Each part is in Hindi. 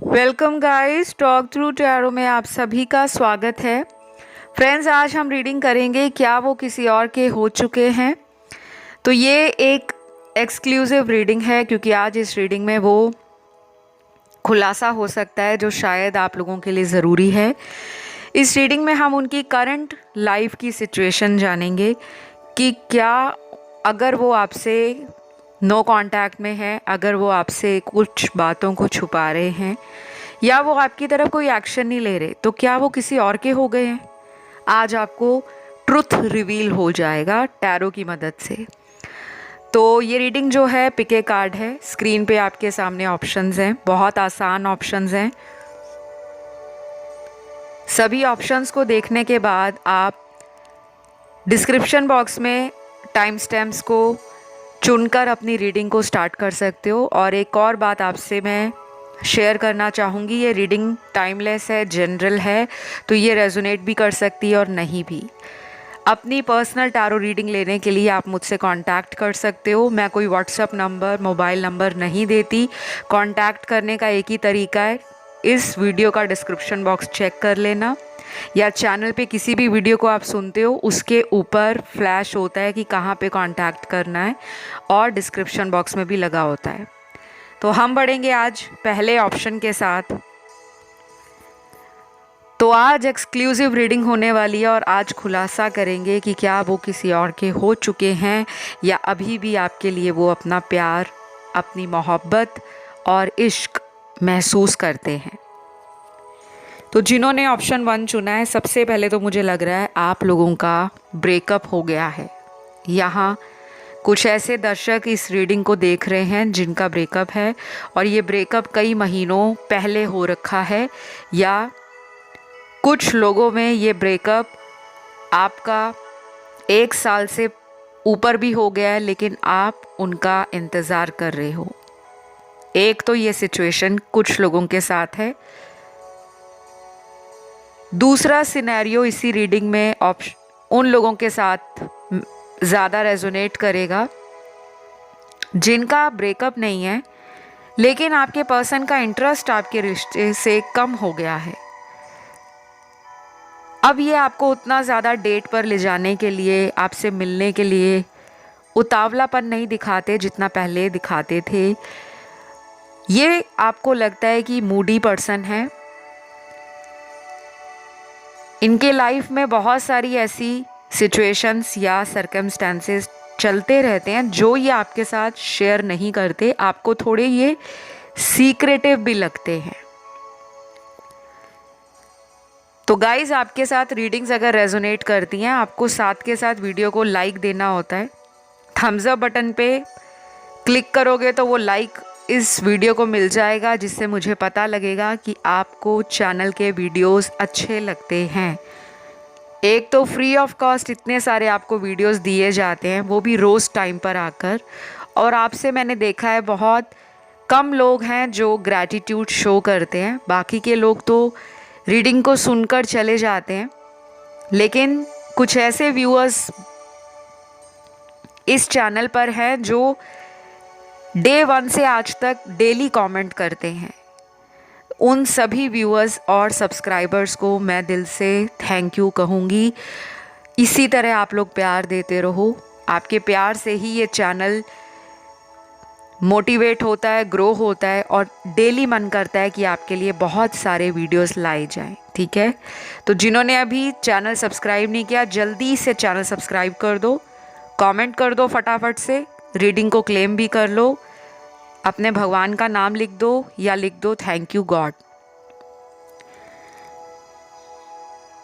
Welcome guys, talk through tarot में आप सभी का स्वागत है। फ्रेंड्स, आज हम रीडिंग करेंगे क्या वो किसी और के हो चुके हैं। तो ये एक एक्सक्लूसिव रीडिंग है क्योंकि आज इस रीडिंग में वो खुलासा हो सकता है जो शायद आप लोगों के लिए ज़रूरी है। इस रीडिंग में हम उनकी करंट लाइफ की सिचुएशन जानेंगे कि क्या अगर वो आपसे नो कांटेक्ट में है, अगर वो आपसे कुछ बातों को छुपा रहे हैं या वो आपकी तरफ कोई एक्शन नहीं ले रहे, तो क्या वो किसी और के हो गए हैं। आज आपको ट्रुथ रिवील हो जाएगा टैरो की मदद से। तो ये रीडिंग जो है पिके कार्ड है। स्क्रीन पे आपके सामने ऑप्शंस हैं, बहुत आसान ऑप्शंस हैं। सभी ऑप्शंस को देखने के बाद आप डिस्क्रिप्शन बॉक्स में टाइम स्टैम्प्स को चुनकर अपनी रीडिंग को स्टार्ट कर सकते हो। और एक और बात आपसे मैं शेयर करना चाहूँगी, ये रीडिंग टाइमलेस है, जनरल है, तो ये रेजोनेट भी कर सकती है और नहीं भी। अपनी पर्सनल टैरो रीडिंग लेने के लिए आप मुझसे कांटेक्ट कर सकते हो। मैं कोई व्हाट्सएप नंबर, मोबाइल नंबर नहीं देती। कांटेक्ट करने का एक ही तरीका है, इस वीडियो का डिस्क्रिप्शन बॉक्स चेक कर लेना, या चैनल पे किसी भी वीडियो को आप सुनते हो उसके ऊपर फ्लैश होता है कि कहाँ पे कांटेक्ट करना है, और डिस्क्रिप्शन बॉक्स में भी लगा होता है। तो हम बढ़ेंगे आज पहले ऑप्शन के साथ। तो आज एक्सक्लूसिव रीडिंग होने वाली है और आज खुलासा करेंगे कि क्या वो किसी और के हो चुके हैं या अभी भी आपके लिए वो अपना प्यार, अपनी मोहब्बत और इश्क महसूस करते हैं। तो जिन्होंने ऑप्शन 1 चुना है, सबसे पहले तो मुझे लग रहा है आप लोगों का ब्रेकअप हो गया है। यहाँ कुछ ऐसे दर्शक इस रीडिंग को देख रहे हैं जिनका ब्रेकअप है, और ये ब्रेकअप कई महीनों पहले हो रखा है, या कुछ लोगों में ये ब्रेकअप आपका 1 साल से ऊपर भी हो गया है, लेकिन आप उनका इंतज़ार कर रहे हो। एक तो ये सिचुएशन कुछ लोगों के साथ है। दूसरा सिनेरियो इसी रीडिंग में उन लोगों के साथ ज़्यादा रेजोनेट करेगा जिनका ब्रेकअप नहीं है, लेकिन आपके पर्सन का इंटरेस्ट आपके रिश्ते से कम हो गया है। अब ये आपको उतना ज़्यादा डेट पर ले जाने के लिए, आपसे मिलने के लिए उतावलापन नहीं दिखाते जितना पहले दिखाते थे। ये आपको लगता है कि मूडी पर्सन है। इनके लाइफ में बहुत सारी ऐसी सिचुएशंस या सर्कमस्टेंसेस चलते रहते हैं जो ये आपके साथ शेयर नहीं करते। आपको थोड़े ये सीक्रेटिव भी लगते हैं। तो गाइज, आपके साथ रीडिंग्स अगर रेजोनेट करती हैं, आपको साथ के साथ वीडियो को लाइक देना होता है। थम्स अप बटन पे क्लिक करोगे तो वो लाइक इस वीडियो को मिल जाएगा, जिससे मुझे पता लगेगा कि आपको चैनल के वीडियोस अच्छे लगते हैं। एक तो फ्री ऑफ कॉस्ट इतने सारे आपको वीडियोस दिए जाते हैं, वो भी रोज़ टाइम पर आकर। और आपसे मैंने देखा है बहुत कम लोग हैं जो ग्रैटिट्यूड शो करते हैं। बाकी के लोग तो रीडिंग को सुनकर चले जाते हैं, लेकिन कुछ ऐसे व्यूअर्स इस चैनल पर हैं जो डे 1 से आज तक डेली कमेंट करते हैं। उन सभी व्यूअर्स और सब्सक्राइबर्स को मैं दिल से थैंक यू कहूँगी। इसी तरह आप लोग प्यार देते रहो। आपके प्यार से ही ये चैनल मोटिवेट होता है, ग्रो होता है, और डेली मन करता है कि आपके लिए बहुत सारे वीडियोस लाए जाएं। ठीक है, तो जिन्होंने अभी चैनल सब्सक्राइब नहीं किया, जल्दी से चैनल सब्सक्राइब कर दो, कमेंट कर दो फटाफट से, रीडिंग को क्लेम भी कर लो, अपने भगवान का नाम लिख दो या लिख दो थैंक यू गॉड।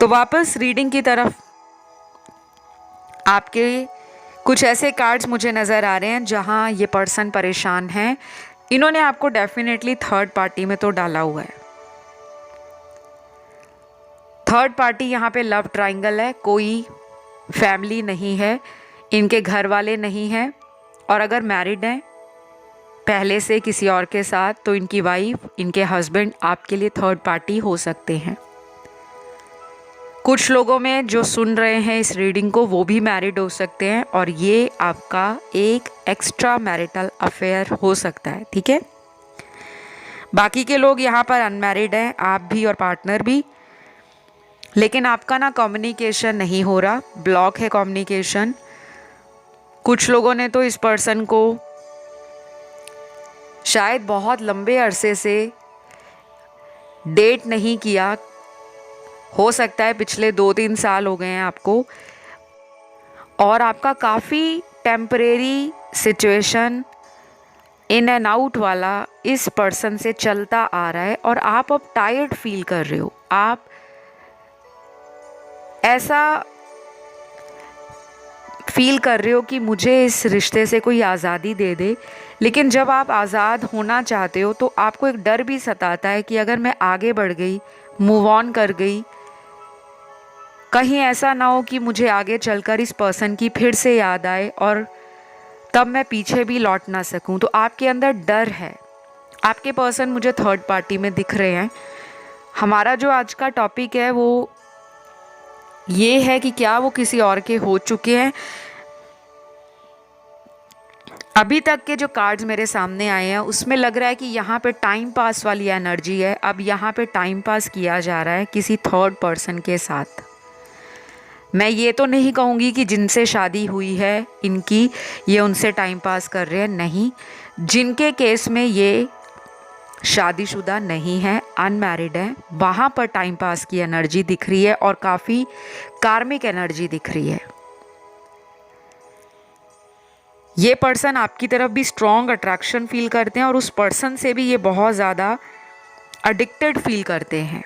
तो वापस रीडिंग की तरफ, आपके कुछ ऐसे कार्ड्स मुझे नज़र आ रहे हैं जहां ये पर्सन परेशान है। इन्होंने आपको डेफिनेटली थर्ड पार्टी में तो डाला हुआ है। थर्ड पार्टी यहाँ पे लव ट्रायंगल है। कोई फैमिली नहीं है, इनके घर वाले नहीं हैं, और अगर मैरिड हैं पहले से किसी और के साथ, तो इनकी वाइफ, इनके हस्बैंड आपके लिए थर्ड पार्टी हो सकते हैं। कुछ लोगों में जो सुन रहे हैं इस रीडिंग को, वो भी मैरिड हो सकते हैं, और ये आपका एक एक्स्ट्रा मैरिटल अफेयर हो सकता है। ठीक है, बाकी के लोग यहाँ पर अनमैरिड हैं, आप भी और पार्टनर भी, लेकिन आपका ना कम्युनिकेशन नहीं हो रहा, ब्लॉक है कम्युनिकेशन। कुछ लोगों ने तो इस पर्सन को शायद बहुत लंबे अरसे से डेट नहीं किया, हो सकता है पिछले 2-3 साल हो गए हैं आपको, और आपका काफ़ी temporary situation in and out वाला इस पर्सन से चलता आ रहा है और आप अब टायर्ड फील कर रहे हो। आप ऐसा फील कर रहे हो कि मुझे इस रिश्ते से कोई आज़ादी दे दे, लेकिन जब आप आज़ाद होना चाहते हो तो आपको एक डर भी सताता है कि अगर मैं आगे बढ़ गई, मूव ऑन कर गई, कहीं ऐसा ना हो कि मुझे आगे चलकर इस पर्सन की फिर से याद आए और तब मैं पीछे भी लौट ना सकूं। तो आपके अंदर डर है। आपके पर्सन मुझे थर्ड पार्टी में दिख रहे हैं। हमारा जो आज का टॉपिक है वो ये है कि क्या वो किसी और के हो चुके हैं। अभी तक के जो कार्ड्स मेरे सामने आए हैं उसमें लग रहा है कि यहाँ पे टाइम पास वाली एनर्जी है। अब यहाँ पे टाइम पास किया जा रहा है किसी थर्ड पर्सन के साथ। मैं ये तो नहीं कहूँगी कि जिनसे शादी हुई है इनकी, ये उनसे टाइम पास कर रहे हैं, नहीं। जिनके केस में ये शादीशुदा नहीं है, अनमैरिड है, वहाँ पर टाइम पास की एनर्जी दिख रही है और काफ़ी कार्मिक एनर्जी दिख रही है। ये पर्सन आपकी तरफ भी स्ट्रॉन्ग अट्रैक्शन फील करते हैं और उस पर्सन से भी ये बहुत ज़्यादा एडिक्टेड फील करते हैं।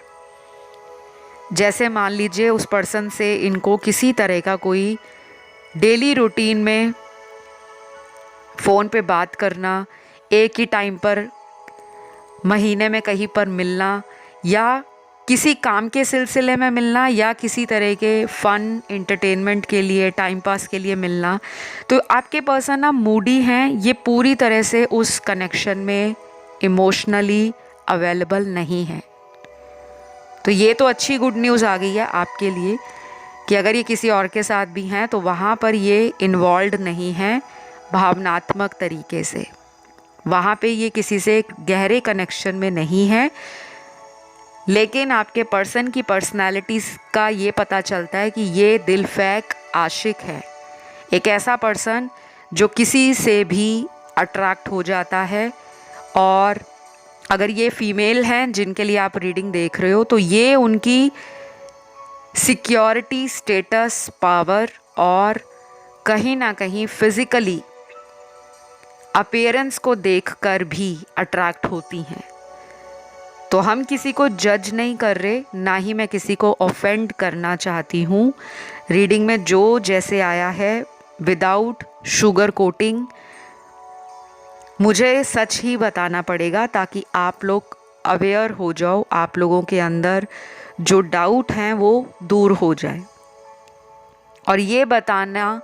जैसे मान लीजिए उस पर्सन से इनको किसी तरह का कोई डेली रूटीन में फ़ोन पे बात करना, एक ही टाइम पर महीने में कहीं पर मिलना, या किसी काम के सिलसिले में मिलना, या किसी तरह के फ़न एंटरटेनमेंट के लिए, टाइम पास के लिए मिलना। तो आपके पर्सन ना मूडी हैं, ये पूरी तरह से उस कनेक्शन में इमोशनली अवेलेबल नहीं है। तो ये तो अच्छी गुड न्यूज़ आ गई है आपके लिए कि अगर ये किसी और के साथ भी हैं तो वहाँ पर ये इन्वॉल्व नहीं है भावनात्मक तरीके से, वहाँ पे ये किसी से गहरे कनेक्शन में नहीं है। लेकिन आपके पर्सन की पर्सनालिटीज़ का ये पता चलता है कि ये दिल फेंक आशिक है, एक ऐसा पर्सन जो किसी से भी अट्रैक्ट हो जाता है। और अगर ये फीमेल हैं जिनके लिए आप रीडिंग देख रहे हो तो ये उनकी सिक्योरिटी, स्टेटस, पावर और कहीं ना कहीं फिज़िकली अपीयरेंस को देखकर भी अट्रैक्ट होती हैं। तो हम किसी को जज नहीं कर रहे, ना ही मैं किसी को ऑफेंड करना चाहती हूँ। रीडिंग में जो जैसे आया है, विदाउट शुगर कोटिंग, मुझे सच ही बताना पड़ेगा ताकि आप लोग अवेयर हो जाओ, आप लोगों के अंदर जो डाउट हैं वो दूर हो जाए। और ये बताना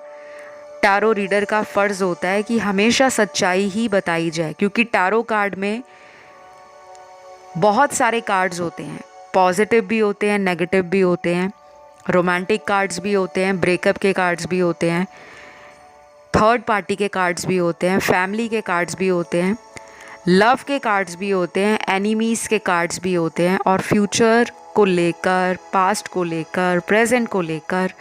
टैरो रीडर का फ़र्ज़ होता है कि हमेशा सच्चाई ही बताई जाए, क्योंकि टैरो कार्ड में बहुत सारे कार्ड्स होते हैं, पॉजिटिव भी होते हैं, नेगेटिव भी होते हैं, रोमांटिक कार्ड्स भी होते हैं, ब्रेकअप के कार्ड्स भी होते हैं, थर्ड पार्टी के कार्ड्स भी होते हैं, फैमिली के कार्ड्स भी होते हैं, लव के कार्ड्स भी होते हैं, एनिमीज़ के कार्ड्स भी होते हैं, और फ्यूचर को लेकर, पास्ट को लेकर, प्रेजेंट को लेकर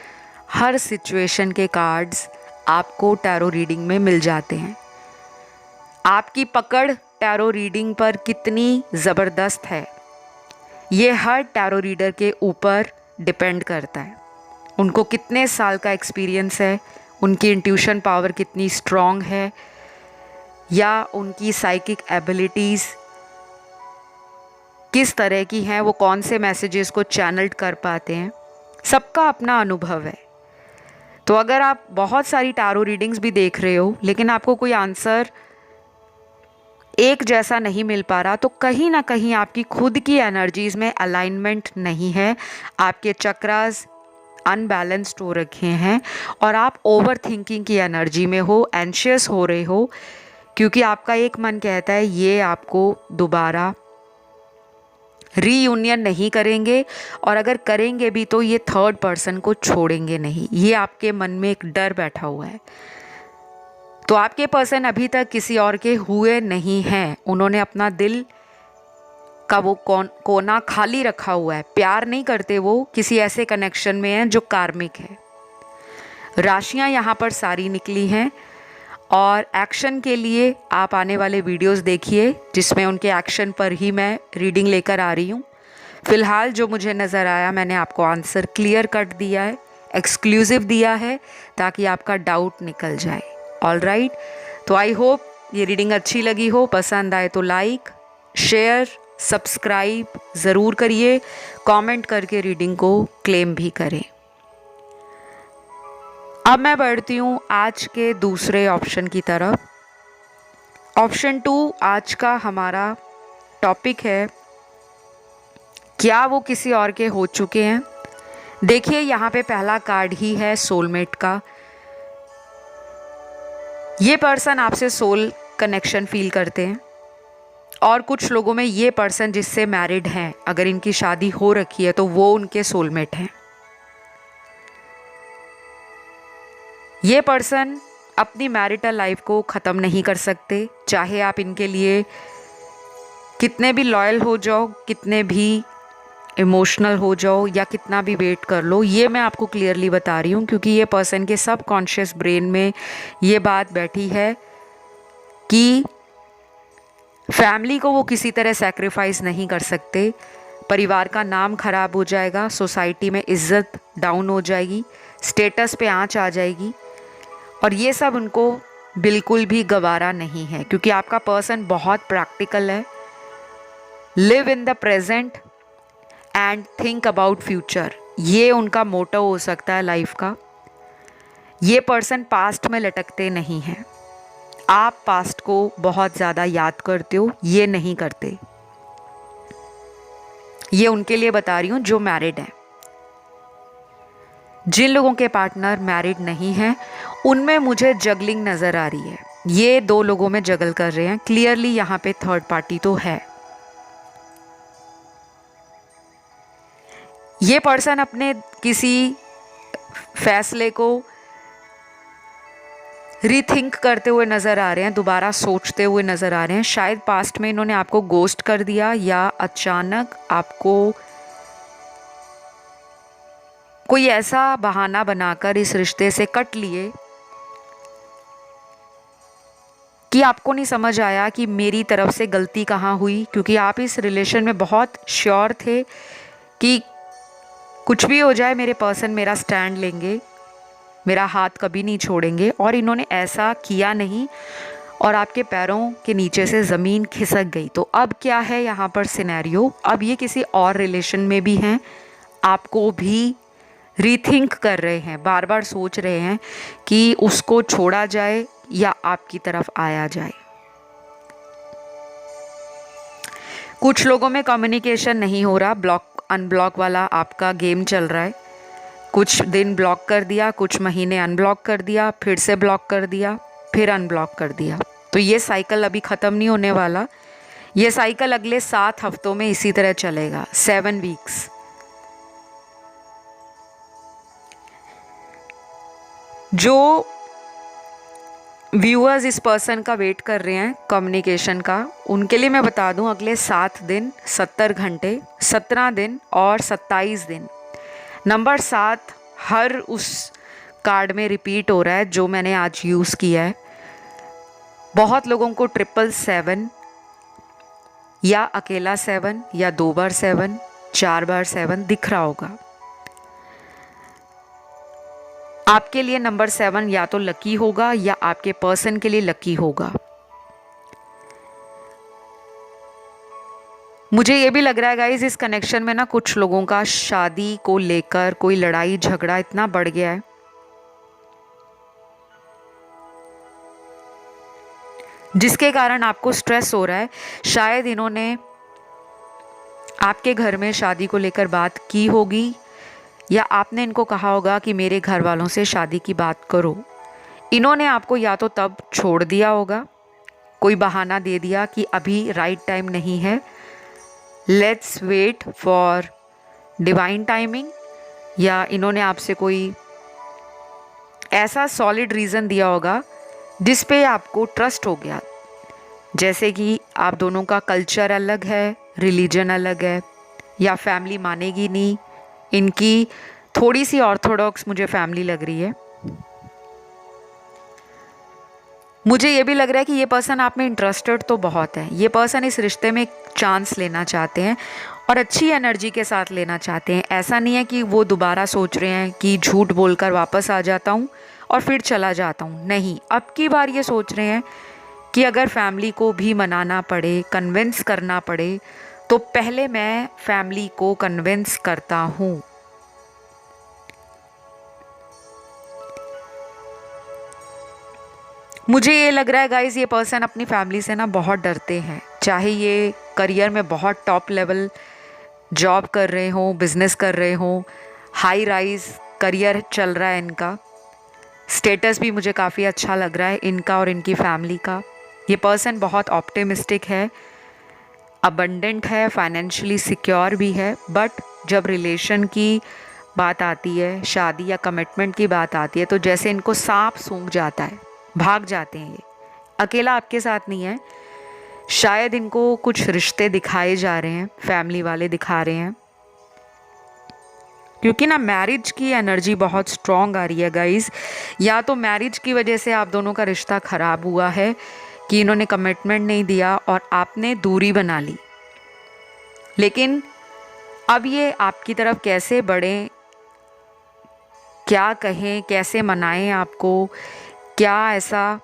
हर सिचुएशन के कार्ड्स आपको टैरो रीडिंग में मिल जाते हैं। आपकी पकड़ टैरो रीडिंग पर कितनी ज़बरदस्त है ये हर टैरो रीडर के ऊपर डिपेंड करता है। उनको कितने साल का एक्सपीरियंस है, उनकी इंट्यूशन पावर कितनी स्ट्रॉन्ग है, या उनकी साइकिक एबिलिटीज़ किस तरह की हैं, वो कौन से मैसेजेस को चैनल्ड कर पाते हैं। सबका अपना अनुभव है। तो अगर आप बहुत सारी टैरो रीडिंग्स भी देख रहे हो लेकिन आपको कोई आंसर एक जैसा नहीं मिल पा रहा, तो कहीं ना कहीं आपकी खुद की एनर्जीज़ में अलाइनमेंट नहीं है, आपके चक्रास अनबैलेंस्ड हो रखे हैं और आप ओवर थिंकिंग की एनर्जी में हो, एंशियस हो रहे हो, क्योंकि आपका एक मन कहता है ये आपको दोबारा रीयूनियन नहीं करेंगे, और अगर करेंगे भी तो ये थर्ड पर्सन को छोड़ेंगे नहीं। ये आपके मन में एक डर बैठा हुआ है। तो आपके पर्सन अभी तक किसी और के हुए नहीं हैं, उन्होंने अपना दिल का वो कोना खाली रखा हुआ है। प्यार नहीं करते, वो किसी ऐसे कनेक्शन में है जो कार्मिक है। राशियां यहाँ पर सारी निकली हैं और एक्शन के लिए आप आने वाले वीडियोस देखिए जिसमें उनके एक्शन पर ही मैं रीडिंग लेकर आ रही हूँ। फिलहाल जो मुझे नज़र आया मैंने आपको आंसर क्लियर कट दिया है, एक्सक्लूसिव दिया है ताकि आपका डाउट निकल जाए। ऑल राइट, तो आई होप ये रीडिंग अच्छी लगी हो। पसंद आए तो लाइक, शेयर, सब्सक्राइब ज़रूर करिए, कमेंट करके रीडिंग को क्लेम भी करें। अब मैं बढ़ती हूँ आज के दूसरे ऑप्शन की तरफ। ऑप्शन 2 आज का हमारा टॉपिक है, क्या वो किसी और के हो चुके हैं। देखिए यहाँ पे पहला कार्ड ही है सोलमेट का। ये पर्सन आपसे सोल कनेक्शन फील करते हैं और कुछ लोगों में ये पर्सन जिससे मैरिड हैं, अगर इनकी शादी हो रखी है तो वो उनके सोलमेट हैं। ये पर्सन अपनी मैरिटल लाइफ को ख़त्म नहीं कर सकते, चाहे आप इनके लिए कितने भी लॉयल हो जाओ, कितने भी इमोशनल हो जाओ या कितना भी वेट कर लो। ये मैं आपको क्लियरली बता रही हूँ क्योंकि ये पर्सन के सबकॉन्शियस ब्रेन में ये बात बैठी है कि फैमिली को वो किसी तरह सैक्रिफाइस नहीं कर सकते। परिवार का नाम खराब हो जाएगा, सोसाइटी में इज्जत डाउन हो जाएगी, स्टेटस पे आंच आ जाएगी और ये सब उनको बिल्कुल भी गवारा नहीं है क्योंकि आपका पर्सन बहुत प्रैक्टिकल है। Live in the present and think about future, ये उनका मोटो हो सकता है लाइफ का। ये पर्सन पास्ट में लटकते नहीं हैं। आप पास्ट को बहुत ज़्यादा याद करते हो, ये नहीं करते। ये उनके लिए बता रही हूँ जो मैरिड हैं। जिन लोगों के पार्टनर मैरिड नहीं हैं उनमें मुझे जगलिंग नज़र आ रही है। ये 2 लोगों में जगल कर रहे हैं। क्लियरली यहाँ पे थर्ड पार्टी तो है। ये पर्सन अपने किसी फैसले को रीथिंक करते हुए नज़र आ रहे हैं, दोबारा सोचते हुए नज़र आ रहे हैं। शायद पास्ट में इन्होंने आपको गोस्ट कर दिया या अचानक आपको कोई ऐसा बहाना बनाकर इस रिश्ते से कट लिए कि आपको नहीं समझ आया कि मेरी तरफ से गलती कहाँ हुई, क्योंकि आप इस रिलेशन में बहुत श्योर थे कि कुछ भी हो जाए मेरे पर्सन मेरा स्टैंड लेंगे, मेरा हाथ कभी नहीं छोड़ेंगे, और इन्होंने ऐसा किया नहीं और आपके पैरों के नीचे से ज़मीन खिसक गई। तो अब क्या है यहाँ पर सिनेरियो, अब ये किसी और रिलेशन में भी हैं, आपको भी रीथिंक कर रहे हैं, बार बार सोच रहे हैं कि उसको छोड़ा जाए या आपकी तरफ आया जाए। कुछ लोगों में कम्युनिकेशन नहीं हो रहा, ब्लॉक अनब्लॉक वाला आपका गेम चल रहा है। कुछ दिन ब्लॉक कर दिया, कुछ महीने अनब्लॉक कर दिया, फिर से ब्लॉक कर दिया, फिर अनब्लॉक कर दिया। तो ये साइकिल अभी ख़त्म नहीं होने वाला। ये साइकिल अगले 7 हफ्तों में इसी तरह चलेगा, 7 वीक्स। जो व्यूअर्स इस पर्सन का वेट कर रहे हैं कम्युनिकेशन का, उनके लिए मैं बता दूं अगले 7 दिन, 70 घंटे, 17 दिन और 27 दिन। नंबर 7 हर उस कार्ड में रिपीट हो रहा है जो मैंने आज यूज़ किया है। बहुत लोगों को 777 या अकेला 7 या 2 बार 7, 4 बार 7 दिख रहा होगा। आपके लिए नंबर 7 या तो लकी होगा या आपके पर्सन के लिए लकी होगा। मुझे ये भी लग रहा है गाइस, इस कनेक्शन में ना कुछ लोगों का शादी को लेकर कोई लड़ाई झगड़ा इतना बढ़ गया है जिसके कारण आपको स्ट्रेस हो रहा है। शायद इन्होंने आपके घर में शादी को लेकर बात की होगी या आपने इनको कहा होगा कि मेरे घर वालों से शादी की बात करो। इन्होंने आपको या तो तब छोड़ दिया होगा, कोई बहाना दे दिया कि अभी राइट टाइम नहीं है, let's wait for divine timing, या इन्होंने आपसे कोई ऐसा सॉलिड रीज़न दिया होगा जिस पे आपको ट्रस्ट हो गया। जैसे कि आप दोनों का कल्चर अलग है, रिलीजन अलग है, या फैमिली मानेगी नहीं, इनकी थोड़ी सी ऑर्थोडॉक्स मुझे फैमिली लग रही है। मुझे ये भी लग रहा है कि ये पर्सन आप में इंटरेस्टेड तो बहुत है, ये पर्सन इस रिश्ते में एक चांस लेना चाहते हैं और अच्छी एनर्जी के साथ लेना चाहते हैं। ऐसा नहीं है कि वो दोबारा सोच रहे हैं कि झूठ बोलकर वापस आ जाता हूँ और फिर चला जाता हूँ, नहीं, अब की बार ये सोच रहे हैं कि अगर फैमिली को भी मनाना पड़े, कन्विंस करना पड़े, तो पहले मैं फैमिली को कन्विंस करता हूँ। मुझे ये लग रहा है गाइज, ये पर्सन अपनी फैमिली से ना बहुत डरते हैं, चाहे ये करियर में बहुत टॉप लेवल जॉब कर रहे हों, बिजनेस कर रहे हों, हाई राइज करियर चल रहा है इनका, स्टेटस भी मुझे काफ़ी अच्छा लग रहा है इनका और इनकी फैमिली का। ये पर्सन बहुत ऑप्टिमिस्टिक है, अबंडेंट है, फाइनेंशियली सिक्योर भी है, बट जब रिलेशन की बात आती है, शादी या कमिटमेंट की बात आती है, तो जैसे इनको सांप सूंघ जाता है, भाग जाते हैं। ये अकेला आपके साथ नहीं है, शायद इनको कुछ रिश्ते दिखाए जा रहे हैं, फैमिली वाले दिखा रहे हैं, क्योंकि ना मैरिज की एनर्जी बहुत स्ट्रॉन्ग आ रही है गाइज। या तो मैरिज की वजह से आप दोनों का रिश्ता ख़राब हुआ है कि इन्होंने कमिटमेंट नहीं दिया और आपने दूरी बना ली, लेकिन अब ये आपकी तरफ कैसे बढ़ें, क्या कहें, कैसे मनाएं आपको, क्या ऐसा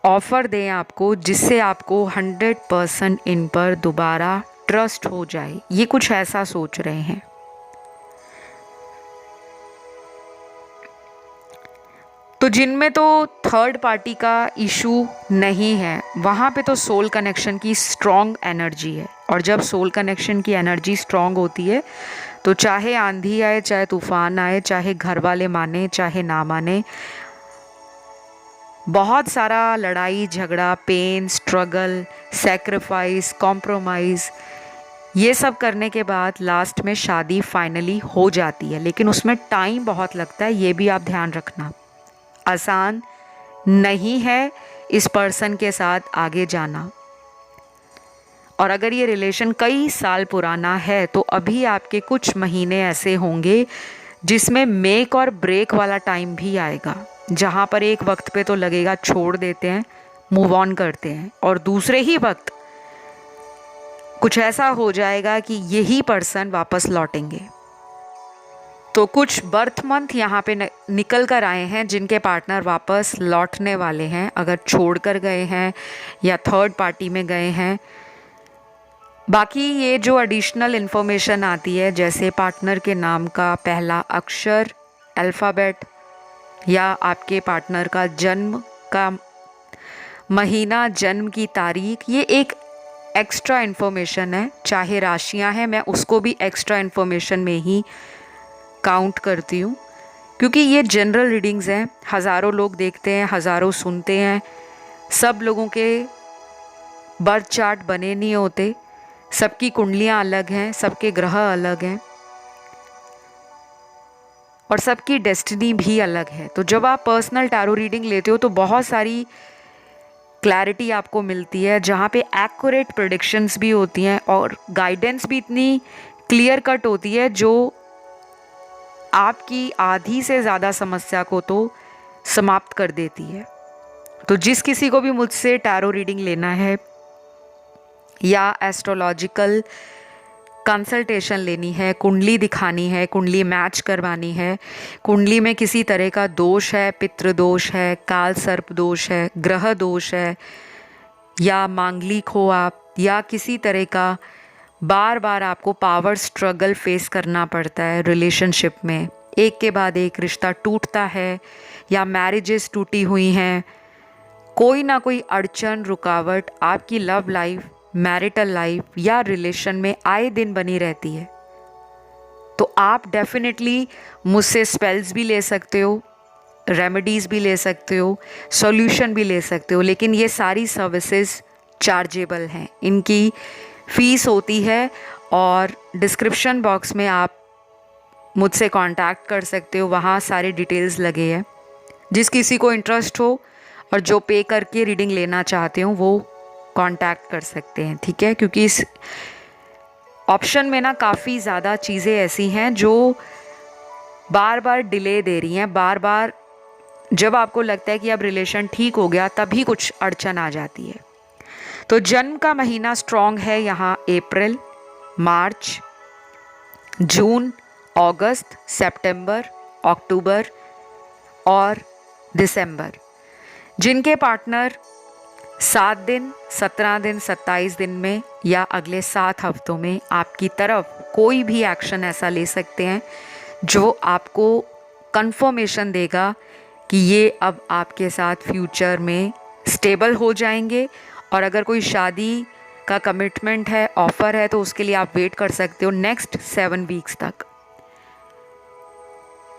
ऑफ़र दें आपको जिससे आपको 100% इन पर दोबारा ट्रस्ट हो जाए, ये कुछ ऐसा सोच रहे हैं। तो जिनमें तो थर्ड पार्टी का इशू नहीं है, वहाँ पे तो सोल कनेक्शन की स्ट्रॉन्ग एनर्जी है, और जब सोल कनेक्शन की एनर्जी स्ट्रॉन्ग होती है तो चाहे आंधी आए, चाहे तूफान आए, चाहे घर वाले माने चाहे ना माने, बहुत सारा लड़ाई झगड़ा, पेन, स्ट्रगल, सेक्रीफाइस, कॉम्प्रोमाइज़, ये सब करने के बाद लास्ट में शादी फाइनली हो जाती है, लेकिन उसमें टाइम बहुत लगता है, ये भी आप ध्यान रखना। आसान नहीं है इस पर्सन के साथ आगे जाना, और अगर ये रिलेशन कई साल पुराना है तो अभी आपके कुछ महीने ऐसे होंगे जिसमें मेक और ब्रेक वाला टाइम भी आएगा, जहाँ पर एक वक्त पे तो लगेगा छोड़ देते हैं, मूव ऑन करते हैं, और दूसरे ही वक्त कुछ ऐसा हो जाएगा कि यही पर्सन वापस लौटेंगे। तो कुछ बर्थ मंथ यहाँ पे निकल कर आए हैं जिनके पार्टनर वापस लौटने वाले हैं, अगर छोड़ कर गए हैं या थर्ड पार्टी में गए हैं। बाकी ये जो एडिशनल इन्फॉर्मेशन आती है, जैसे पार्टनर के नाम का पहला अक्षर, अल्फ़ाबेट, या आपके पार्टनर का जन्म का महीना, जन्म की तारीख, ये एक एक्स्ट्रा इन्फॉर्मेशन है। चाहे राशियां हैं, मैं उसको भी एक्स्ट्रा इन्फॉर्मेशन में ही काउंट करती हूँ, क्योंकि ये जनरल रीडिंग्स हैं, हज़ारों लोग देखते हैं, हज़ारों सुनते हैं, सब लोगों के बर्थ चार्ट बने नहीं होते, सबकी कुंडलियाँ अलग हैं, सबके ग्रह अलग हैं, और सबकी डेस्टिनी भी अलग है। तो जब आप पर्सनल टैरो रीडिंग लेते हो तो बहुत सारी क्लैरिटी आपको मिलती है, जहाँ पे एक्यूरेट प्रेडिक्शंस भी होती हैं और गाइडेंस भी इतनी क्लियर कट होती है, जो आपकी आधी से ज़्यादा समस्या को तो समाप्त कर देती है। तो जिस किसी को भी मुझसे टैरो रीडिंग लेना है या एस्ट्रोलॉजिकल कंसल्टेशन लेनी है, कुंडली दिखानी है, कुंडली मैच करवानी है, कुंडली में किसी तरह का दोष है, पितृ दोष है, काल सर्प दोष है, ग्रह दोष है, या मांगलिक हो आप, या किसी तरह का बार बार आपको पावर स्ट्रगल फेस करना पड़ता है रिलेशनशिप में, एक के बाद एक रिश्ता टूटता है, या मैरिजेस टूटी हुई हैं, कोई ना कोई अड़चन, रुकावट आपकी लव लाइफ, मैरिटल लाइफ या रिलेशन में आए दिन बनी रहती है, तो आप डेफिनेटली मुझसे स्पेल्स भी ले सकते हो, रेमेडीज़ भी ले सकते हो, सॉल्यूशन भी ले सकते हो, लेकिन ये सारी सर्विसेज चार्जेबल हैं, इनकी फ़ीस होती है, और डिस्क्रिप्शन बॉक्स में आप मुझसे कांटेक्ट कर सकते हो, वहाँ सारे डिटेल्स लगे हैं। जिस किसी को इंटरेस्ट हो और जो पे करके रीडिंग लेना चाहते हो वो कांटेक्ट कर सकते हैं, ठीक है, क्योंकि इस ऑप्शन में ना काफ़ी ज़्यादा चीज़ें ऐसी हैं जो बार बार डिले दे रही हैं, बार बार जब आपको लगता है कि अब रिलेशन ठीक हो गया तभी कुछ अड़चन आ जाती है। तो जन्म का महीना स्ट्रॉन्ग है यहाँ अप्रैल, मार्च, जून, अगस्त, सितंबर, अक्टूबर और दिसंबर। जिनके पार्टनर 7 दिन, 17 दिन, 27 दिन में या अगले 7 हफ्तों में आपकी तरफ कोई भी एक्शन ऐसा ले सकते हैं जो आपको कंफर्मेशन देगा कि ये अब आपके साथ फ्यूचर में स्टेबल हो जाएंगे। और अगर कोई शादी का कमिटमेंट है, ऑफ़र है, तो उसके लिए आप वेट कर सकते हो नेक्स्ट 7 वीक्स तक।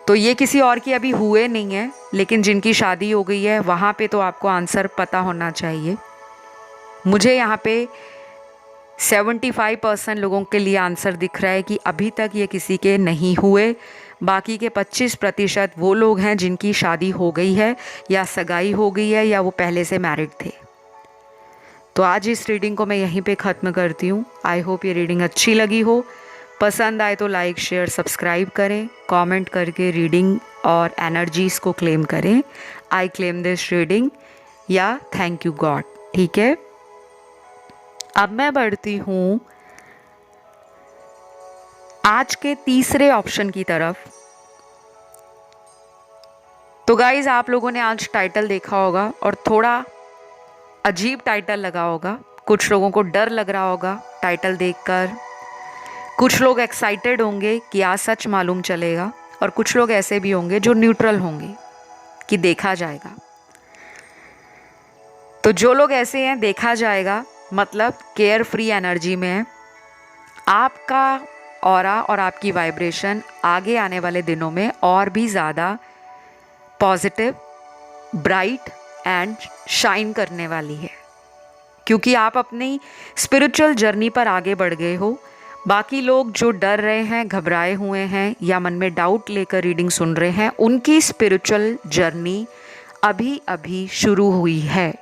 तो ये किसी और की अभी हुए नहीं है, लेकिन जिनकी शादी हो गई है वहाँ पे तो आपको आंसर पता होना चाहिए। मुझे यहाँ पे 75% लोगों के लिए आंसर दिख रहा है कि अभी तक ये किसी के नहीं हुए। बाकी के 25% वो लोग हैं जिनकी शादी हो गई है या सगाई हो गई है या वो पहले से मैरिड थे। तो आज इस रीडिंग को मैं यहीं पे ख़त्म करती हूँ। आई होप ये रीडिंग अच्छी लगी हो। पसंद आए तो लाइक, शेयर, सब्सक्राइब करें, कमेंट करके रीडिंग और एनर्जीज़ को क्लेम करें। आई क्लेम दिस रीडिंग या थैंक यू गॉड। ठीक है, अब मैं बढ़ती हूँ आज के तीसरे ऑप्शन की तरफ। तो गाइज, आप लोगों ने आज टाइटल देखा होगा और थोड़ा अजीब टाइटल लगा होगा। कुछ लोगों को डर लग रहा होगा टाइटल देखकर, कुछ लोग एक्साइटेड होंगे कि आज सच मालूम चलेगा, और कुछ लोग ऐसे भी होंगे जो न्यूट्रल होंगे कि देखा जाएगा। तो जो लोग ऐसे हैं देखा जाएगा मतलब केयर फ्री एनर्जी में है। आपका ऑरा और आपकी वाइब्रेशन आगे आने वाले दिनों में और भी ज़्यादा पॉजिटिव, ब्राइट एंड शाइन करने वाली है, क्योंकि आप अपनी स्पिरिचुअल जर्नी पर आगे बढ़ गए हो। बाकी लोग जो डर रहे हैं, घबराए हुए हैं या मन में डाउट लेकर रीडिंग सुन रहे हैं, उनकी स्पिरिचुअल जर्नी अभी अभी शुरू हुई है।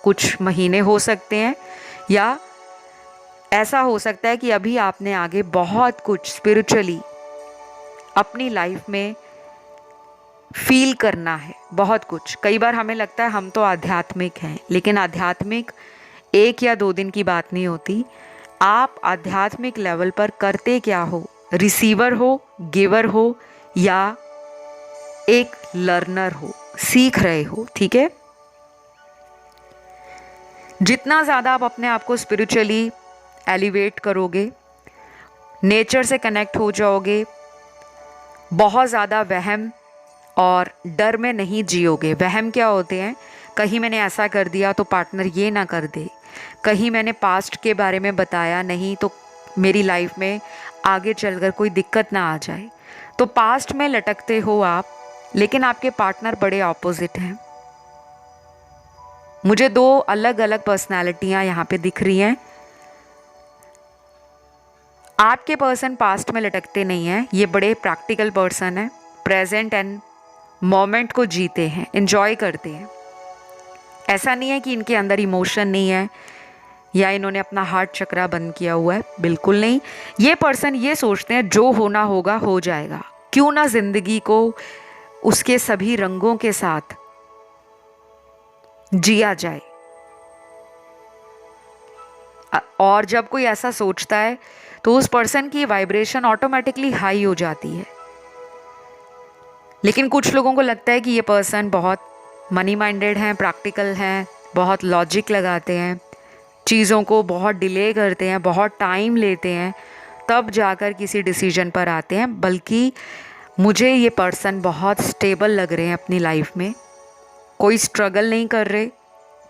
कुछ महीने हो सकते हैं या ऐसा हो सकता है कि अभी आपने आगे बहुत कुछ स्पिरिचुअली अपनी लाइफ में फील करना है, बहुत कुछ। कई बार हमें लगता है हम तो आध्यात्मिक हैं, लेकिन आध्यात्मिक 1 या 2 दिन की बात नहीं होती। आप आध्यात्मिक लेवल पर करते क्या हो, रिसीवर हो, गिवर हो या एक लर्नर हो, सीख रहे हो। ठीक है, जितना ज़्यादा आप अपने आप को स्पिरिचुअली एलिवेट करोगे, नेचर से कनेक्ट हो जाओगे, बहुत ज़्यादा वहम और डर में नहीं जियोगे। वहम क्या होते हैं? कहीं मैंने ऐसा कर दिया तो पार्टनर ये ना कर दे, कहीं मैंने पास्ट के बारे में बताया नहीं तो मेरी लाइफ में आगे चलकर कोई दिक्कत ना आ जाए। तो पास्ट में लटकते हो आप, लेकिन आपके पार्टनर बड़े ऑपोजिट हैं। मुझे 2 अलग अलग पर्सनालिटियां यहाँ पे दिख रही हैं। आपके पर्सन पास्ट में लटकते नहीं हैं, ये बड़े प्रैक्टिकल पर्सन है, प्रेजेंट एंड मोमेंट को जीते हैं, एंजॉय करते हैं। ऐसा नहीं है कि इनके अंदर इमोशन नहीं है या इन्होंने अपना हार्ट चक्रा बंद किया हुआ है, बिल्कुल नहीं। ये पर्सन ये सोचते हैं जो होना होगा हो जाएगा, क्यों ना जिंदगी को उसके सभी रंगों के साथ जिया जाए। और जब कोई ऐसा सोचता है तो उस पर्सन की वाइब्रेशन ऑटोमेटिकली हाई हो जाती है। लेकिन कुछ लोगों को लगता है कि ये पर्सन बहुत मनी माइंडेड हैं, प्रैक्टिकल हैं, बहुत लॉजिक लगाते हैं, चीज़ों को बहुत डिले करते हैं, बहुत टाइम लेते हैं, तब जाकर किसी डिसीजन पर आते हैं। बल्कि मुझे ये पर्सन बहुत स्टेबल लग रहे हैं अपनी लाइफ में, कोई स्ट्रगल नहीं कर रहे,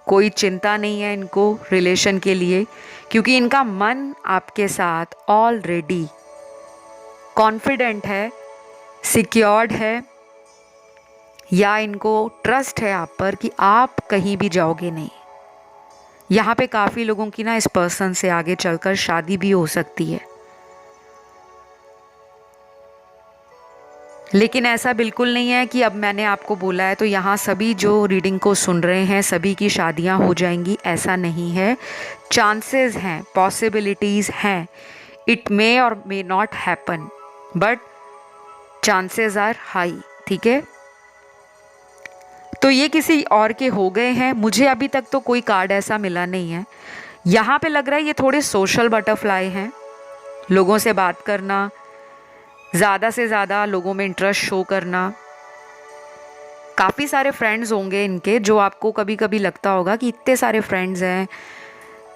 कोई चिंता नहीं है इनको रिलेशन के लिए, क्योंकि इनका मन आपके साथ ऑलरेडी कॉन्फिडेंट है, सिक्योर्ड है, या इनको ट्रस्ट है आप पर कि आप कहीं भी जाओगे नहीं। यहाँ पे काफ़ी लोगों की ना इस पर्सन से आगे चलकर शादी भी हो सकती है, लेकिन ऐसा बिल्कुल नहीं है कि अब मैंने आपको बोला है तो यहाँ सभी जो रीडिंग को सुन रहे हैं सभी की शादियाँ हो जाएंगी, ऐसा नहीं है। चांसेस हैं, पॉसिबिलिटीज़ हैं। इट मे और may not happen, but chances are high. ठीक है, तो ये किसी और के हो गए हैं। मुझे अभी तक तो कोई कार्ड ऐसा मिला नहीं है। यहाँ पे लग रहा है ये थोड़े सोशल बटरफ्लाई हैं, लोगों से बात करना, ज़्यादा से ज़्यादा लोगों में इंटरेस्ट शो करना। काफ़ी सारे फ्रेंड्स होंगे इनके, जो आपको कभी कभी लगता होगा कि इतने सारे फ्रेंड्स हैं,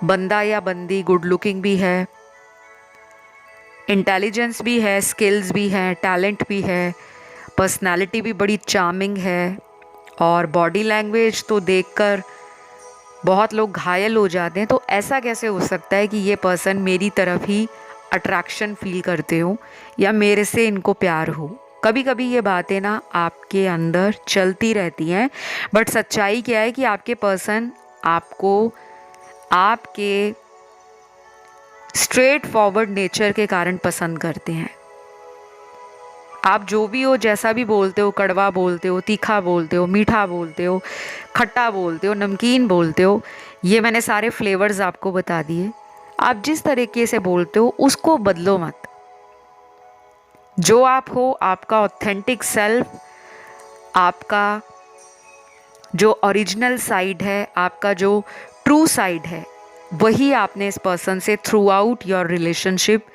बंदा या बंदी गुड लुकिंग भी है, इंटेलिजेंस भी है, स्किल्स भी हैं, टैलेंट भी है, पर्सनालिटी भी बड़ी चार्मिंग है, और बॉडी लैंग्वेज तो देखकर बहुत लोग घायल हो जाते हैं। तो ऐसा कैसे हो सकता है कि ये पर्सन मेरी तरफ ही अट्रैक्शन फील करते हो या मेरे से इनको प्यार हो? कभी कभी ये बातें ना आपके अंदर चलती रहती हैं, बट सच्चाई क्या है कि आपके पर्सन आपको आपके स्ट्रेट फॉरवर्ड नेचर के कारण पसंद करते हैं। आप जो भी हो, जैसा भी बोलते हो, कड़वा बोलते हो, तीखा बोलते हो, मीठा बोलते हो, खट्टा बोलते हो, नमकीन बोलते हो, ये मैंने सारे फ्लेवर्स आपको बता दिए। आप जिस तरीके से बोलते हो उसको बदलो मत। जो आप हो, आपका ऑथेंटिक सेल्फ, आपका जो ओरिजिनल साइड है, आपका जो ट्रू साइड है, वही आपने इस पर्सन से through out your relationship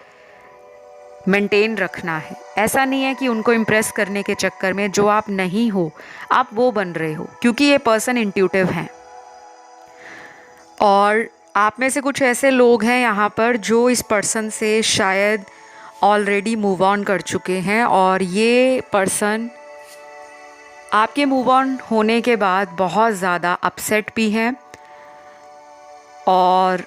maintain रखना है। ऐसा नहीं है कि उनको इम्प्रेस करने के चक्कर में जो आप नहीं हो आप वो बन रहे हो, क्योंकि ये पर्सन इंट्यूटिव हैं। और आप में से कुछ ऐसे लोग हैं यहाँ पर जो इस पर्सन से शायद ऑलरेडी मूव ऑन कर चुके हैं, और ये पर्सन आपके मूव ऑन होने के बाद बहुत ज़्यादा अपसेट भी हैं और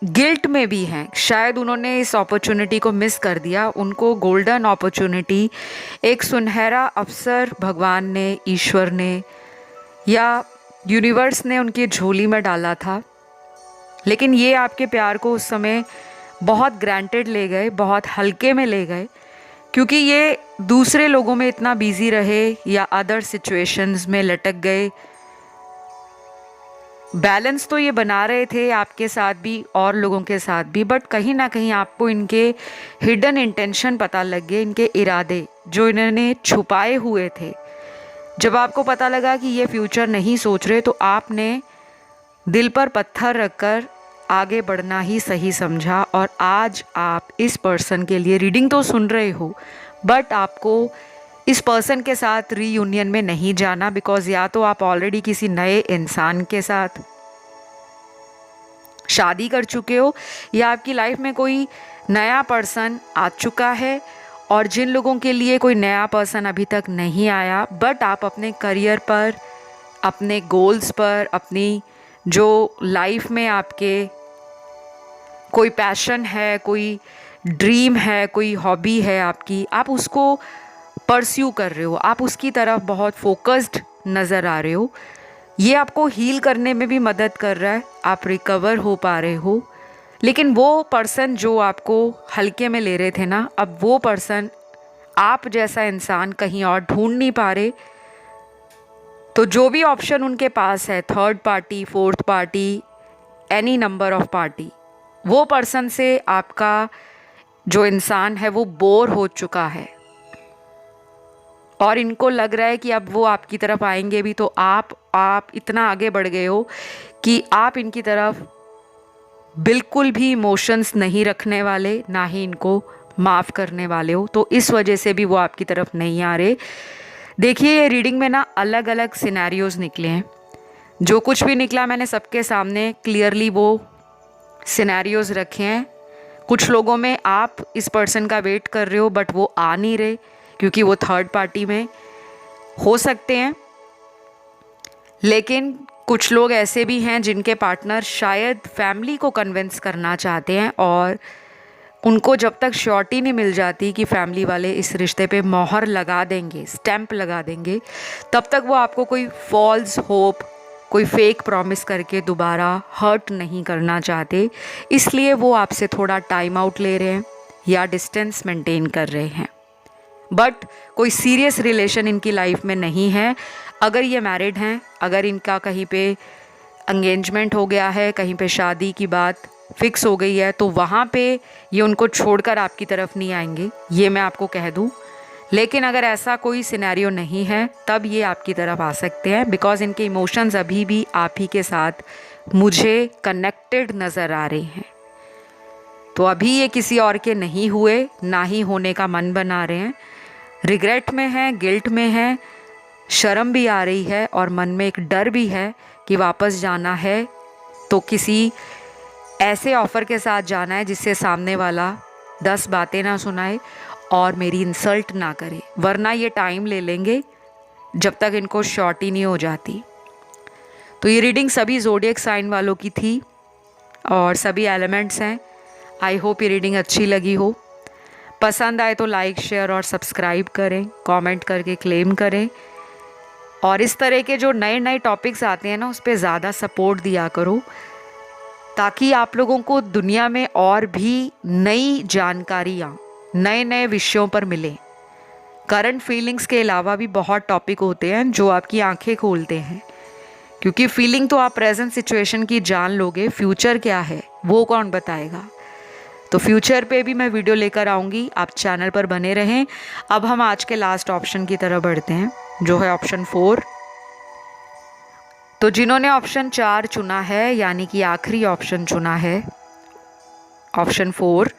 गिल्ट में भी हैं। शायद उन्होंने इस अपॉर्चुनिटी को मिस कर दिया। उनको गोल्डन अपॉर्चुनिटी, एक सुनहरा अवसर भगवान ने, ईश्वर ने या यूनिवर्स ने उनकी झोली में डाला था, लेकिन ये आपके प्यार को उस समय बहुत ग्रांटेड ले गए, बहुत हल्के में ले गए, क्योंकि ये दूसरे लोगों में इतना बिजी रहे या अदर सिचुएशंस में लटक गए। बैलेंस तो ये बना रहे थे आपके साथ भी और लोगों के साथ भी, बट कहीं ना कहीं आपको इनके हिडन इंटेंशन पता लग गए, इनके इरादे जो इन्होंने छुपाए हुए थे। जब आपको पता लगा कि ये फ्यूचर नहीं सोच रहे, तो आपने दिल पर पत्थर रखकर आगे बढ़ना ही सही समझा, और आज आप इस पर्सन के लिए रीडिंग तो सुन रहे हो, बट आपको इस पर्सन के साथ रीयूनियन में नहीं जाना, बिकॉज या तो आप ऑलरेडी किसी नए इंसान के साथ शादी कर चुके हो या आपकी लाइफ में कोई नया पर्सन आ चुका है। और जिन लोगों के लिए कोई नया पर्सन अभी तक नहीं आया, बट आप अपने करियर पर, अपने गोल्स पर, अपनी जो लाइफ में आपके कोई पैशन है, कोई ड्रीम है, कोई हॉबी है आपकी, आप उसको परस्यू कर रहे हो, आप उसकी तरफ बहुत फोकस्ड नज़र आ रहे हो। ये आपको हील करने में भी मदद कर रहा है, आप रिकवर हो पा रहे हो। लेकिन वो पर्सन जो आपको हल्के में ले रहे थे ना, अब वो पर्सन, आप जैसा इंसान कहीं और ढूंढ नहीं पा रहे। तो जो भी ऑप्शन उनके पास है, third party, fourth party, any number of party, वो पर्सन से आपका जो इंसान है वो बोर हो चुका है, और इनको लग रहा है कि अब वो आपकी तरफ आएंगे भी तो आप इतना आगे बढ़ गए हो कि आप इनकी तरफ बिल्कुल भी इमोशंस नहीं रखने वाले, ना ही इनको माफ़ करने वाले हो। तो इस वजह से भी वो आपकी तरफ नहीं आ रहे। देखिए, ये रीडिंग में ना अलग अलग सिनेरियोज़ निकले हैं। जो कुछ भी निकला मैंने सबके सामने क्लियरली वो सिनेरियोज़ रखे हैं। कुछ लोगों में आप इस पर्सन का वेट कर रहे हो, बट वो आ नहीं रहे क्योंकि वो थर्ड पार्टी में हो सकते हैं। लेकिन कुछ लोग ऐसे भी हैं जिनके पार्टनर शायद फैमिली को कन्विंस करना चाहते हैं, और उनको जब तक श्योरिटी नहीं मिल जाती कि फैमिली वाले इस रिश्ते पे मोहर लगा देंगे, स्टैंप लगा देंगे, तब तक वो आपको कोई फॉल्स होप, कोई फेक प्रॉमिस करके दोबारा हर्ट नहीं करना चाहते। इसलिए वो आपसे थोड़ा टाइम आउट ले रहे हैं या डिस्टेंस मेंटेन कर रहे हैं, बट कोई सीरियस रिलेशन इनकी लाइफ में नहीं है। अगर ये मैरिड हैं, अगर इनका कहीं पे एंगेजमेंट हो गया है, कहीं पे शादी की बात फिक्स हो गई है, तो वहाँ पे ये उनको छोड़कर आपकी तरफ नहीं आएंगे, ये मैं आपको कह दूँ। लेकिन अगर ऐसा कोई सिनेरियो नहीं है तब ये आपकी तरफ आ सकते हैं, बिकॉज इनके इमोशंस अभी भी आप ही के साथ मुझे कनेक्टेड नज़र आ रहे हैं। तो अभी ये किसी और के नहीं हुए, ना ही होने का मन बना रहे हैं, रिग्रेट में हैं, गिल्ट में हैं, शर्म भी आ रही है और मन में एक डर भी है कि वापस जाना है तो किसी ऐसे ऑफ़र के साथ जाना है जिससे सामने वाला 10 बातें ना सुनाए और मेरी इंसल्ट ना करे, वरना ये टाइम ले लेंगे जब तक इनको शॉर्टी नहीं हो जाती। तो ये रीडिंग सभी ज़ोडिएक साइन वालों की थी और सभी एलिमेंट्स हैं। आई होप ये रीडिंग अच्छी लगी हो। पसंद आए तो लाइक, शेयर और सब्सक्राइब करें, कमेंट करके क्लेम करें, और इस तरह के जो नए नए टॉपिक्स आते हैं ना, उस पर ज़्यादा सपोर्ट दिया करो, ताकि आप लोगों को दुनिया में और भी नई जानकारियाँ नए नए विषयों पर मिलें। करंट फीलिंग्स के अलावा भी बहुत टॉपिक होते हैं जो आपकी आंखें खोलते हैं, क्योंकि फीलिंग तो आप प्रेजेंट सिचुएशन की जान लोगे, फ्यूचर क्या है वो कौन बताएगा। तो फ्यूचर पे भी मैं वीडियो लेकर आऊँगी, आप चैनल पर बने रहें। अब हम आज के लास्ट ऑप्शन की तरफ बढ़ते हैं, जो है ऑप्शन 4। तो जिन्होंने ऑप्शन 4 चुना है, यानी कि आखिरी ऑप्शन चुना है, ऑप्शन 4,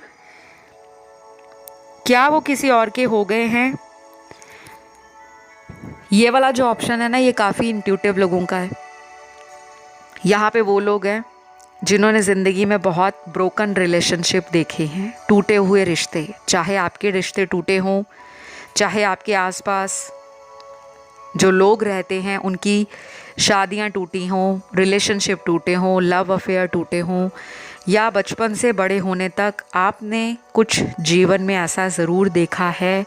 क्या वो किसी और के हो गए हैं? ये वाला जो ऑप्शन है ना, ये काफ़ी इंट्यूटिव लोगों का है। यहाँ पे वो लोग हैं जिन्होंने ज़िंदगी में बहुत ब्रोकन रिलेशनशिप देखे हैं, टूटे हुए रिश्ते, चाहे आपके रिश्ते टूटे हों, चाहे आपके आसपास जो लोग रहते हैं उनकी शादियां टूटी हों, रिलेशनशिप टूटे हों, लव अफेयर टूटे हों, या बचपन से बड़े होने तक आपने कुछ जीवन में ऐसा ज़रूर देखा है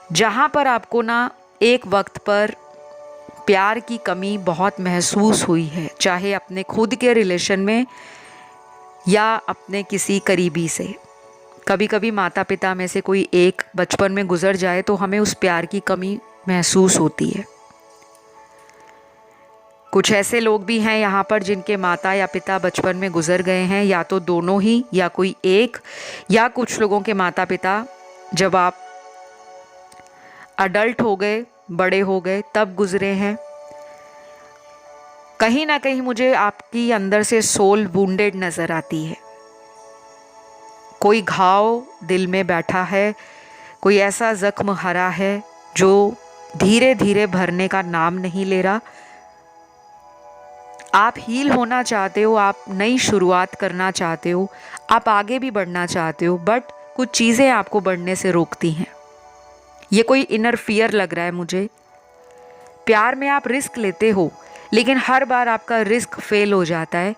जहाँ पर आपको ना एक वक्त पर प्यार की कमी बहुत महसूस हुई है, चाहे अपने खुद के रिलेशन में या अपने किसी करीबी से। कभी कभी माता पिता में से कोई एक बचपन में गुजर जाए तो हमें उस प्यार की कमी महसूस होती है। कुछ ऐसे लोग भी हैं यहाँ पर जिनके माता या पिता बचपन में गुजर गए हैं, या तो दोनों ही या कोई एक, या कुछ लोगों के माता पिता जब आप अडल्ट हो गए, बड़े हो गए, तब गुजरे हैं। कहीं ना कहीं मुझे आपकी अंदर से सोल वुंडेड नज़र आती है, कोई घाव दिल में बैठा है, कोई ऐसा जख्म हरा है जो धीरे धीरे भरने का नाम नहीं ले रहा। आप हील होना चाहते हो, आप नई शुरुआत करना चाहते हो, आप आगे भी बढ़ना चाहते हो, बट कुछ चीज़ें आपको बढ़ने से रोकती हैं। ये कोई इनर फियर लग रहा है मुझे। प्यार में आप रिस्क लेते हो, लेकिन हर बार आपका रिस्क फेल हो जाता है,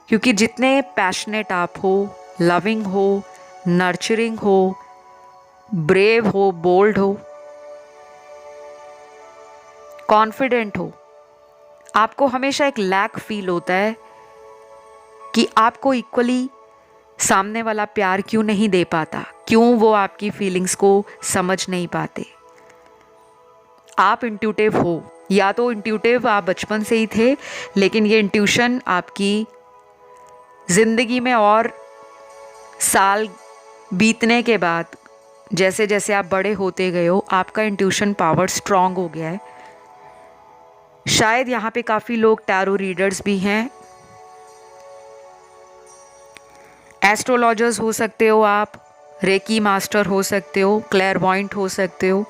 क्योंकि जितने पैशनेट आप हो, लविंग हो, नर्चरिंग हो, ब्रेव हो, बोल्ड हो, कॉन्फिडेंट हो, आपको हमेशा एक लैक फील होता है कि आपको इक्वली सामने वाला प्यार क्यों नहीं दे पाता, क्यों वो आपकी फीलिंग्स को समझ नहीं पाते। आप इंट्यूटिव हो, या तो इंट्यूटिव आप बचपन से ही थे, लेकिन ये इंट्यूशन आपकी ज़िंदगी में और साल बीतने के बाद, जैसे जैसे आप बड़े होते गए हो, आपका इंट्यूशन पावर स्ट्रांग हो गया है। शायद यहाँ पे काफ़ी लोग टैरो रीडर्स भी हैं, एस्ट्रोलॉजर्स हो सकते हो आप, रेकी मास्टर हो सकते हो, क्लेयरवॉइंट हो सकते हो,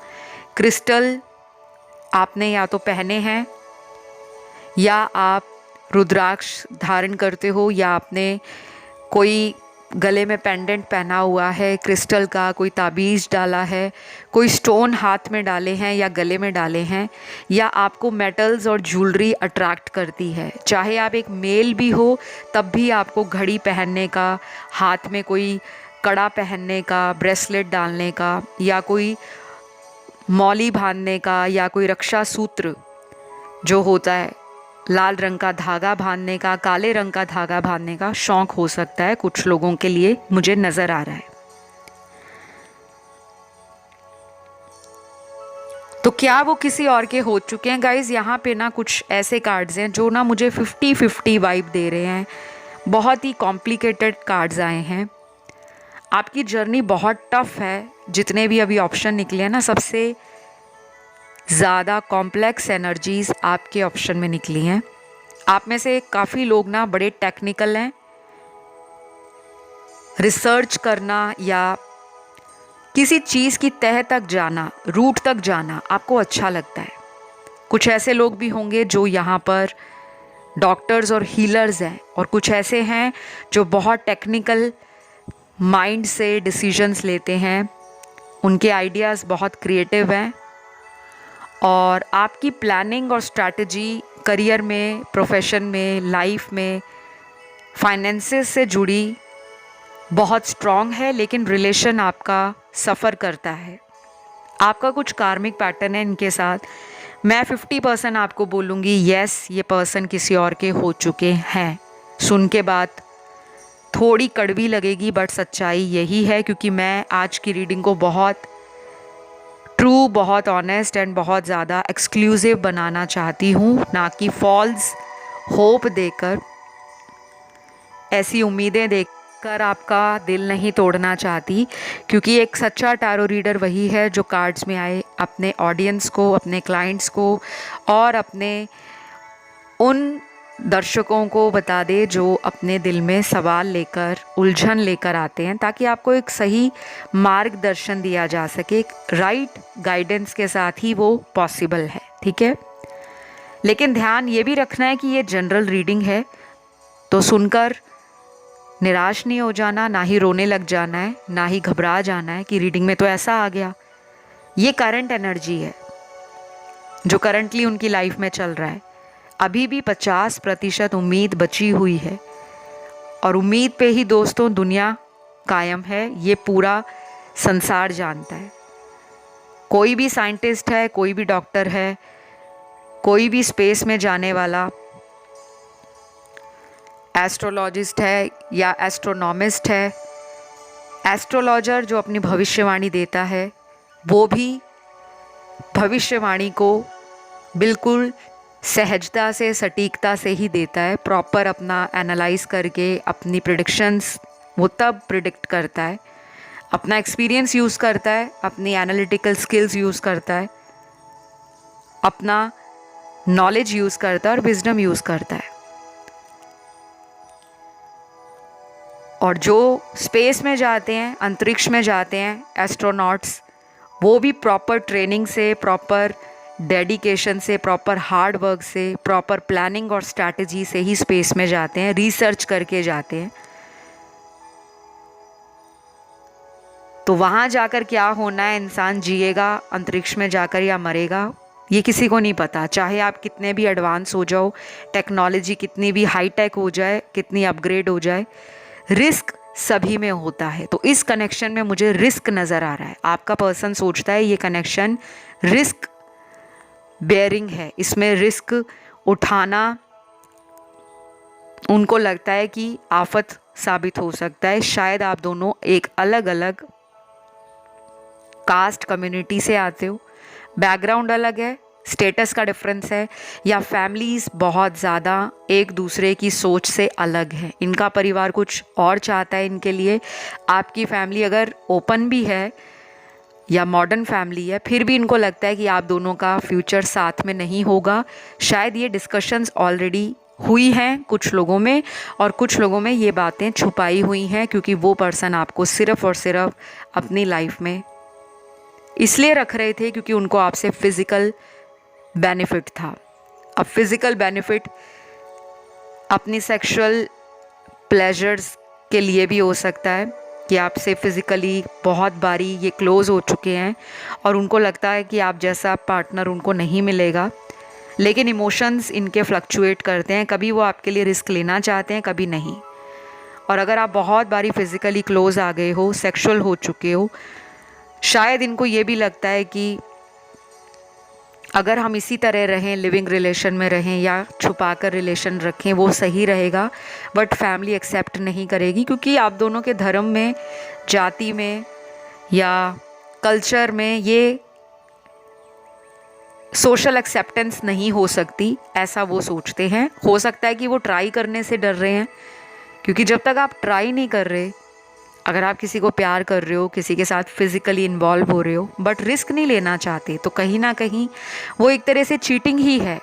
क्रिस्टल आपने या तो पहने हैं, या आप रुद्राक्ष धारण करते हो, या आपने कोई गले में पेंडेंट पहना हुआ है क्रिस्टल का, कोई ताबीज़ डाला है, कोई स्टोन हाथ में डाले हैं या गले में डाले हैं, या आपको मेटल्स और ज्वेलरी अट्रैक्ट करती है। चाहे आप एक मेल भी हो तब भी आपको घड़ी पहनने का, हाथ में कोई कड़ा पहनने का, ब्रेसलेट डालने का, या कोई मौली बांधने का, या कोई रक्षा सूत्र जो होता है लाल रंग का धागा बांधने का, काले रंग का धागा बांधने का शौक हो सकता है कुछ लोगों के लिए, मुझे नज़र आ रहा है। तो क्या वो किसी और के हो चुके हैं? गाइज यहाँ पे ना कुछ ऐसे कार्ड्स हैं जो ना मुझे 50-50 वाइब दे रहे हैं। बहुत ही कॉम्प्लिकेटेड कार्ड्स आए हैं। आपकी जर्नी बहुत टफ है। जितने भी अभी ऑप्शन निकले हैं ना, सबसे ज़्यादा कॉम्प्लेक्स एनर्जीज़ आपके ऑप्शन में निकली हैं। आप में से काफ़ी लोग ना बड़े टेक्निकल हैं। रिसर्च करना या किसी चीज़ की तह तक जाना, रूट तक जाना आपको अच्छा लगता है। कुछ ऐसे लोग भी होंगे जो यहाँ पर डॉक्टर्स और हीलर्स हैं, और कुछ ऐसे हैं जो बहुत टेक्निकल माइंड से डिसीजंस लेते हैं। उनके आइडियाज़ बहुत क्रिएटिव हैं, और आपकी प्लानिंग और स्ट्रैटेजी करियर में, प्रोफेशन में, लाइफ में, फाइनेंसेस से जुड़ी बहुत स्ट्रॉन्ग है। लेकिन रिलेशन आपका सफ़र करता है। आपका कुछ कार्मिक पैटर्न है इनके साथ। मैं 50% आपको बोलूँगी यस, ये पर्सन किसी और के हो चुके हैं। सुन के बात थोड़ी कड़वी लगेगी, बट सच्चाई यही है, क्योंकि मैं आज की रीडिंग को बहुत ट्रू, बहुत ऑनेस्ट एंड बहुत ज़्यादा एक्सक्लूसिव बनाना चाहती हूँ, ना कि फॉल्स होप देकर, ऐसी उम्मीदें देकर आपका दिल नहीं तोड़ना चाहती। क्योंकि एक सच्चा टैरो रीडर वही है जो कार्ड्स में आए अपने ऑडियंस को, अपने क्लाइंट्स को और अपने उन दर्शकों को बता दे जो अपने दिल में सवाल लेकर, उलझन लेकर आते हैं, ताकि आपको एक सही मार्गदर्शन दिया जा सके। एक राइट गाइडेंस के साथ ही वो पॉसिबल है, ठीक है। लेकिन ध्यान ये भी रखना है कि ये जनरल रीडिंग है, तो सुनकर निराश नहीं हो जाना, ना ही रोने लग जाना है, ना ही घबरा जाना है कि रीडिंग में तो ऐसा आ गया। ये करंट एनर्जी है जो करंटली उनकी लाइफ में चल रहा है। अभी भी 50% उम्मीद बची हुई है, और उम्मीद पे ही दोस्तों दुनिया कायम है। ये पूरा संसार जानता है। कोई भी साइंटिस्ट है, कोई भी डॉक्टर है, कोई भी स्पेस में जाने वाला एस्ट्रोलॉजिस्ट है या एस्ट्रोनॉमिस्ट है, एस्ट्रोलॉजर जो अपनी भविष्यवाणी देता है, वो भी भविष्यवाणी को बिल्कुल सहजता से, सटीकता से ही देता है। प्रॉपर अपना एनालाइज करके अपनी प्रिडिक्शंस वो तब प्रिडिक्ट करता है। अपना एक्सपीरियंस यूज़ करता है, अपनी एनालिटिकल स्किल्स यूज़ करता है, अपना नॉलेज यूज़ करता है और विजडम यूज़ करता है। और जो स्पेस में जाते हैं, अंतरिक्ष में जाते हैं एस्ट्रोनॉट्स, वो भी प्रॉपर ट्रेनिंग से, प्रॉपर डेडिकेशन से, प्रॉपर हार्ड वर्क से, प्रॉपर प्लानिंग और स्ट्रैटेजी से ही स्पेस में जाते हैं, रिसर्च करके जाते हैं। तो वहाँ जाकर क्या होना है, इंसान जिएगा अंतरिक्ष में जाकर या मरेगा, ये किसी को नहीं पता। चाहे आप कितने भी एडवांस हो जाओ, टेक्नोलॉजी कितनी भी हाई टेक हो जाए, कितनी अपग्रेड हो जाए, रिस्क सभी में होता है। तो इस कनेक्शन में मुझे रिस्क नज़र आ रहा है। आपका पर्सन सोचता है ये कनेक्शन रिस्क बेयरिंग है, इसमें रिस्क उठाना उनको लगता है कि आफत साबित हो सकता है। शायद आप दोनों एक अलग अलग कास्ट कम्युनिटी से आते हो, बैकग्राउंड अलग है, स्टेटस का डिफरेंस है, या फैमिलीज़ बहुत ज़्यादा एक दूसरे की सोच से अलग है। इनका परिवार कुछ और चाहता है इनके लिए। आपकी फैमिली अगर ओपन भी है या मॉडर्न फैमिली है, फिर भी इनको लगता है कि आप दोनों का फ्यूचर साथ में नहीं होगा। शायद ये डिस्कशंस ऑलरेडी हुई हैं कुछ लोगों में, और कुछ लोगों में ये बातें छुपाई हुई हैं, क्योंकि वो पर्सन आपको सिर्फ़ और सिर्फ अपनी लाइफ में इसलिए रख रहे थे क्योंकि उनको आपसे फिज़िकल बेनिफिट था। अब फिज़िकल बेनिफिट अपनी सेक्सुअल प्लेजर्स के लिए भी हो सकता है कि आपसे फ़िज़िकली बहुत बारी ये क्लोज़ हो चुके हैं और उनको लगता है कि आप जैसा पार्टनर उनको नहीं मिलेगा। लेकिन इमोशंस इनके फ्लक्चुएट करते हैं, कभी वो आपके लिए रिस्क लेना चाहते हैं, कभी नहीं। और अगर आप बहुत बारी फ़िज़िकली क्लोज़ आ गए हो, सेक्सुअल हो चुके हो, शायद इनको ये भी लगता है कि अगर हम इसी तरह रहें, लिविंग रिलेशन में रहें या छुपा कर रिलेशन रखें, वो सही रहेगा। बट फैमिली एक्सेप्ट नहीं करेगी, क्योंकि आप दोनों के धर्म में, जाति में या कल्चर में ये सोशल एक्सेप्टेंस नहीं हो सकती, ऐसा वो सोचते हैं। हो सकता है कि वो ट्राई करने से डर रहे हैं क्योंकि जब तक आप ट्राई नहीं कर रहे, अगर आप किसी को प्यार कर रहे हो, किसी के साथ फिजिकली इन्वॉल्व हो रहे हो बट रिस्क नहीं लेना चाहते, तो कहीं ना कहीं वो एक तरह से चीटिंग ही है,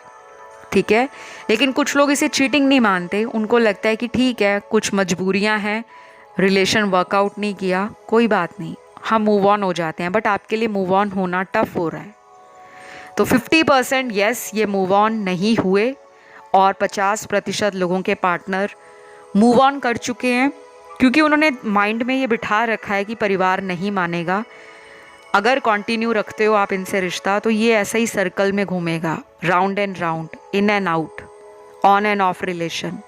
ठीक है। लेकिन कुछ लोग इसे चीटिंग नहीं मानते, उनको लगता है कि ठीक है, कुछ मजबूरियां हैं, रिलेशन वर्कआउट नहीं किया, कोई बात नहीं, हम मूव ऑन हो जाते हैं। बट आपके लिए मूव ऑन होना टफ हो रहा है। तो 50% यस, ये मूव ऑन नहीं हुए, और 50% लोगों के पार्टनर मूव ऑन कर चुके हैं, क्योंकि उन्होंने माइंड में ये बिठा रखा है कि परिवार नहीं मानेगा। अगर कंटिन्यू रखते हो आप इनसे रिश्ता, तो ये ऐसा ही सर्कल में घूमेगा, round and round, in and out, on end of relation.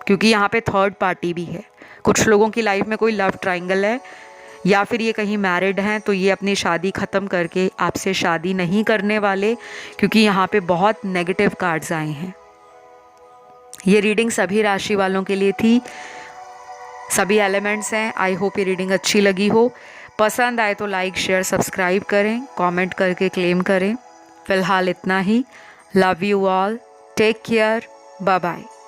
क्योंकि यहाँ पे थर्ड पार्टी भी है। कुछ लोगों की लाइफ में कोई लव ट्रायंगल है, या फिर ये कहीं मैरिड हैं, तो ये अपनी शादी ख़त्म करके आपसे शादी नहीं करने वाले, क्योंकि यहाँ पे बहुत नेगेटिव कार्ड्स आए हैं। ये रीडिंग सभी राशि वालों के लिए थी, सभी एलिमेंट्स हैं। आई होप ये रीडिंग अच्छी लगी हो। पसंद आए तो लाइक, शेयर, सब्सक्राइब करें, कमेंट करके क्लेम करें। फिलहाल इतना ही। Love you all, take care, bye bye.